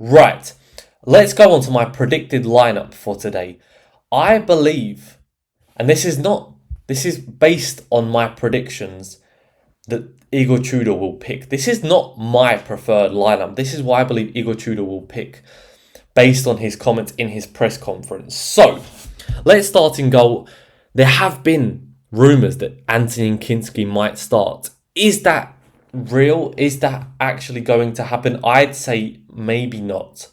Right, let's go on to my predicted lineup for today. I believe, and this is based on my predictions that Igor Tudor will pick. This is not my preferred lineup. This is why I believe Igor Tudor will pick based on his comments in his press conference. So, let's start in goal. There have been rumours that Anthony Kinski might start. Is that real? Is that actually going to happen? I'd say maybe not.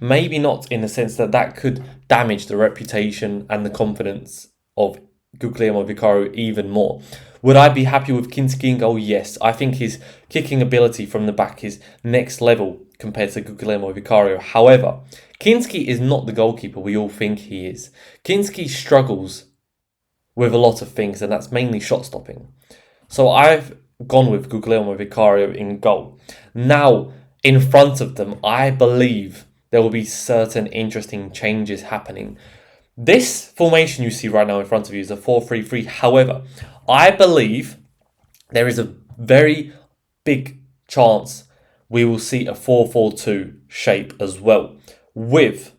Maybe not in the sense that that could damage the reputation and the confidence of Guglielmo Vicario even more. Would I be happy with Kinski in goal? Yes. I think his kicking ability from the back is next level compared to Guglielmo Vicario. However, Kinski is not the goalkeeper we all think he is. Kinski struggles with a lot of things, and that's mainly shot stopping. So I've gone with Guglielmo Vicario in goal. Now, in front of them, I believe there will be certain interesting changes happening. This formation you see right now in front of you is a 4-3-3. However, I believe there is a very big chance we will see a 4-4-2 shape as well, with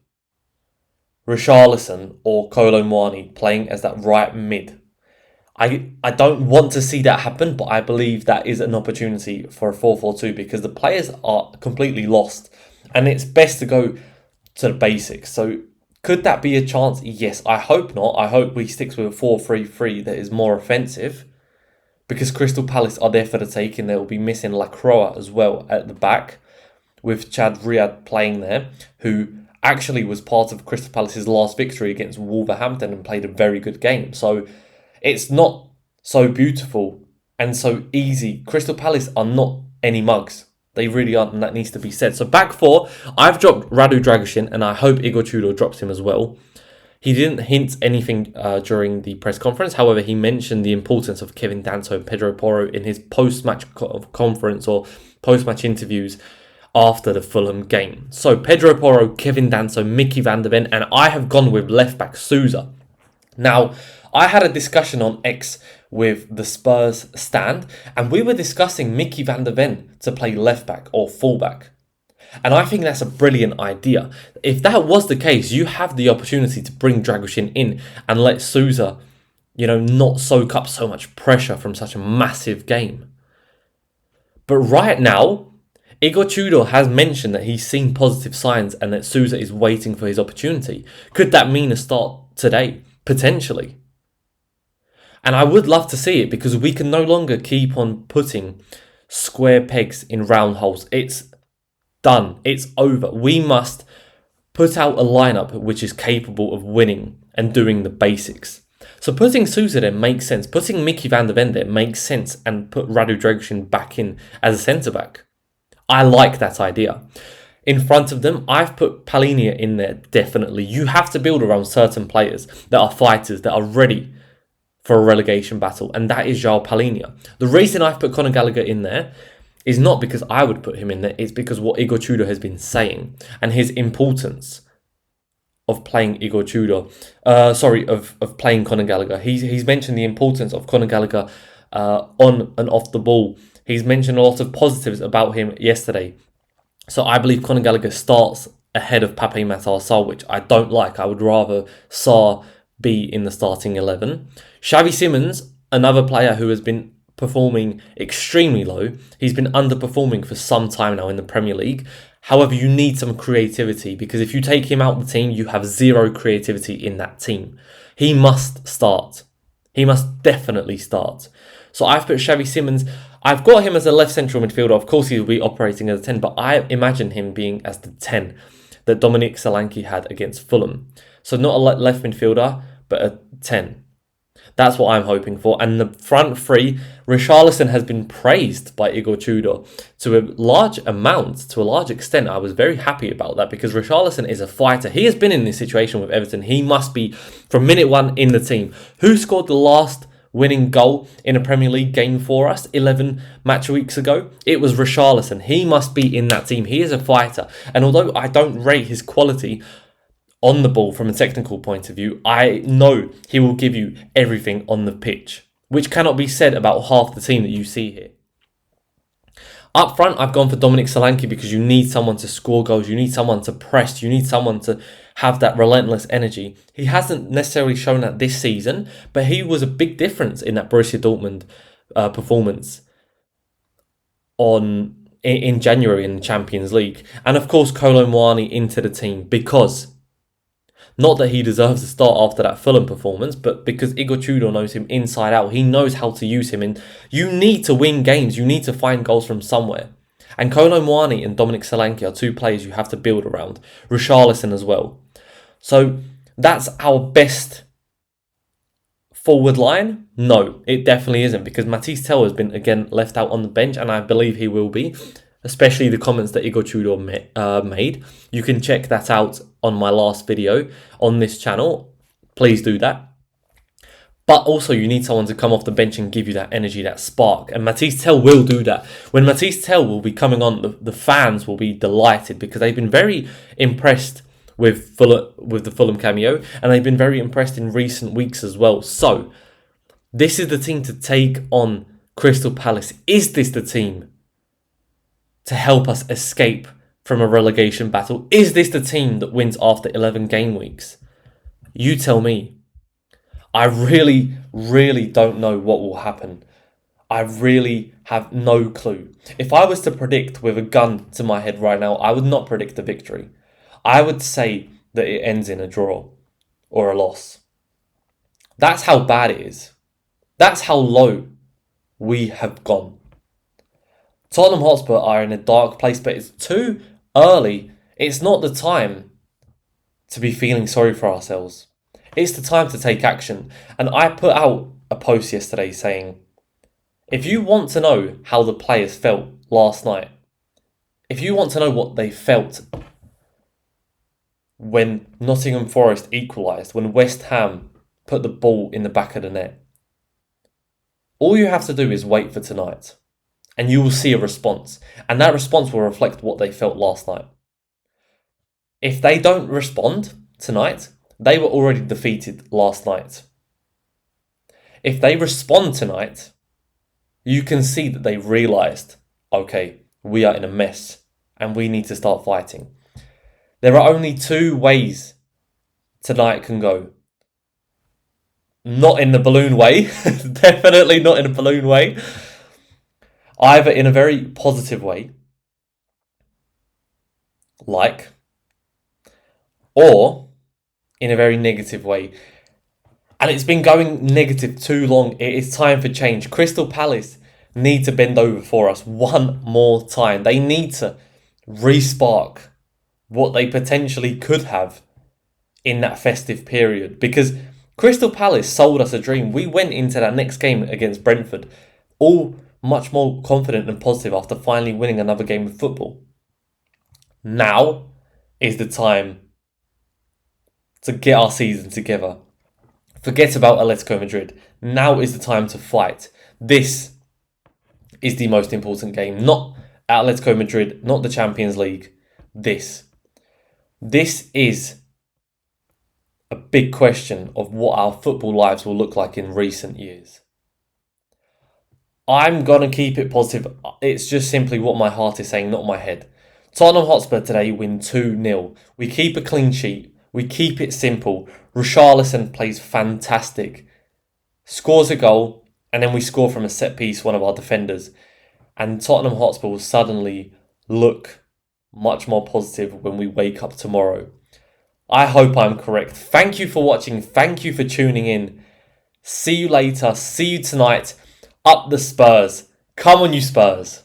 Richarlison or Kolo Muani playing as that right mid. I don't want to see that happen, but I believe that is an opportunity for a 4-4-2 because the players are completely lost and it's best to go to the basics. So could that be a chance? Yes, I hope not. I hope we stick with a 4-3-3 that is more offensive because Crystal Palace are there for the taking. They will be missing Lacroix as well at the back with Chad Riyad playing there, who actually was part of Crystal Palace's last victory against Wolverhampton and played a very good game. So it's not so beautiful and so easy. Crystal Palace are not any mugs. They really aren't, and that needs to be said. So back four, I've dropped Radu Dragusin, and I hope Igor Tudor drops him as well. He didn't hint anything during the press conference. However, he mentioned the importance of Kevin Danso and Pedro Porro in his post-match conference or post-match interviews after the Fulham game. So Pedro Porro, Kevin Danso, Mickey van der Ven, and I have gone with left-back Sousa. Now, I had a discussion on X with the Spurs stand, and we were discussing Mickey van der Ven to play left-back or full-back. And I think that's a brilliant idea. If that was the case, you have the opportunity to bring Dragusin in and let Sousa, not soak up so much pressure from such a massive game. But right now, Igor Tudor has mentioned that he's seen positive signs and that Sousa is waiting for his opportunity. Could that mean a start today? Potentially. And I would love to see it because we can no longer keep on putting square pegs in round holes. It's done. It's over. We must put out a lineup which is capable of winning and doing the basics. So putting Sousa there makes sense. Putting Mickey van der Ven there makes sense, and put Radu Dragusin back in as a centre-back. I like that idea. In front of them, I've put Palhinha in there, definitely. You have to build around certain players that are fighters, that are ready for a relegation battle, and that is João Palhinha. The reason I've put Conor Gallagher in there is not because I would put him in there, it's because what Igor Tudor has been saying and his importance of playing Igor Tudor. Of playing Conor Gallagher. He's mentioned the importance of Conor Gallagher on and off the ball. He's mentioned a lot of positives about him yesterday. So I believe Conor Gallagher starts ahead of Pape Matar Sarr, which I don't like. I would rather Sarr be in the starting 11. Xavi Simons, another player who has been performing extremely low. He's been underperforming for some time now in the Premier League. However, you need some creativity because if you take him out of the team, you have zero creativity in that team. He must start. He must definitely start. So I've put Xavi Simons. I've got him as a left central midfielder. Of course, he'll be operating as a 10, but I imagine him being as the 10 that Dominic Solanke had against Fulham. So not a left midfielder, but a 10. That's what I'm hoping for. And the front three, Richarlison has been praised by Igor Tudor to a large extent. I was very happy about that because Richarlison is a fighter. He has been in this situation with Everton. He must be, from minute one, in the team. Who scored the last winning goal in a Premier League game for us 11 match weeks ago? It was Richarlison. He must be in that team. He is a fighter. And although I don't rate his quality on the ball from a technical point of view, I know he will give you everything on the pitch, which cannot be said about half the team that you see here. Up front, I've gone for Dominic Solanke because you need someone to score goals. You need someone to press. You need someone to have that relentless energy. He hasn't necessarily shown that this season, but he was a big difference in that Borussia Dortmund performance in January in the Champions League. And of course, Kolo Muani into the team because, not that he deserves to start after that Fulham performance, but because Igor Tudor knows him inside out. He knows how to use him. And you need to win games. You need to find goals from somewhere. And Kolo Muani and Dominic Solanke are two players you have to build around. Richarlison as well. So that's our best forward line? No, it definitely isn't, because Matisse Tel has been, again, left out on the bench, and I believe he will be, especially the comments that Igor Tudor made. You can check that out on my last video on this channel. Please do that. But also, you need someone to come off the bench and give you that energy, that spark. And Matisse Tel will do that. When Matisse Tel will be coming on, the fans will be delighted because they've been very impressed with the Fulham cameo, and they've been very impressed in recent weeks as well. So, this is the team to take on Crystal Palace. Is this the team to help us escape from a relegation battle? Is this the team that wins after 11 game weeks? You tell me. I really, really don't know what will happen. I really have no clue. If I was to predict with a gun to my head right now, I would not predict a victory. I would say that it ends in a draw or a loss. That's how bad it is. That's how low we have gone. Tottenham Hotspur are in a dark place, but it's too early. It's not the time to be feeling sorry for ourselves. It's the time to take action. And I put out a post yesterday saying, if you want to know how the players felt last night, if you want to know what they felt when Nottingham Forest equalised, when West Ham put the ball in the back of the net, all you have to do is wait for tonight and you will see a response. And that response will reflect what they felt last night. If they don't respond tonight, they were already defeated last night. If they respond tonight, you can see that they realised, okay, we are in a mess and we need to start fighting. There are only two ways tonight can go. Not in the balloon way. Definitely not in a balloon way. Either in a very positive way, or in a very negative way. And it's been going negative too long. It is time for change. Crystal Palace need to bend over for us one more time. They need to re-spark what they potentially could have in that festive period, because Crystal Palace sold us a dream. We went into that next game against Brentford all much more confident and positive after finally winning another game of football. Now is the time to get our season together. Forget about Atletico Madrid. Now is the time to fight. This is the most important game. Not Atletico Madrid, not the Champions League. This is a big question of what our football lives will look like in recent years. I'm going to keep it positive. It's just simply what my heart is saying, not my head. Tottenham Hotspur today win 2-0. We keep a clean sheet. We keep it simple. Richarlison plays fantastic. Scores a goal, and then we score from a set piece, one of our defenders. And Tottenham Hotspur will suddenly look much more positive when we wake up tomorrow. I hope I'm correct. Thank you for watching. Thank you for tuning in. See you later. See you tonight. Up the Spurs. Come on, you Spurs.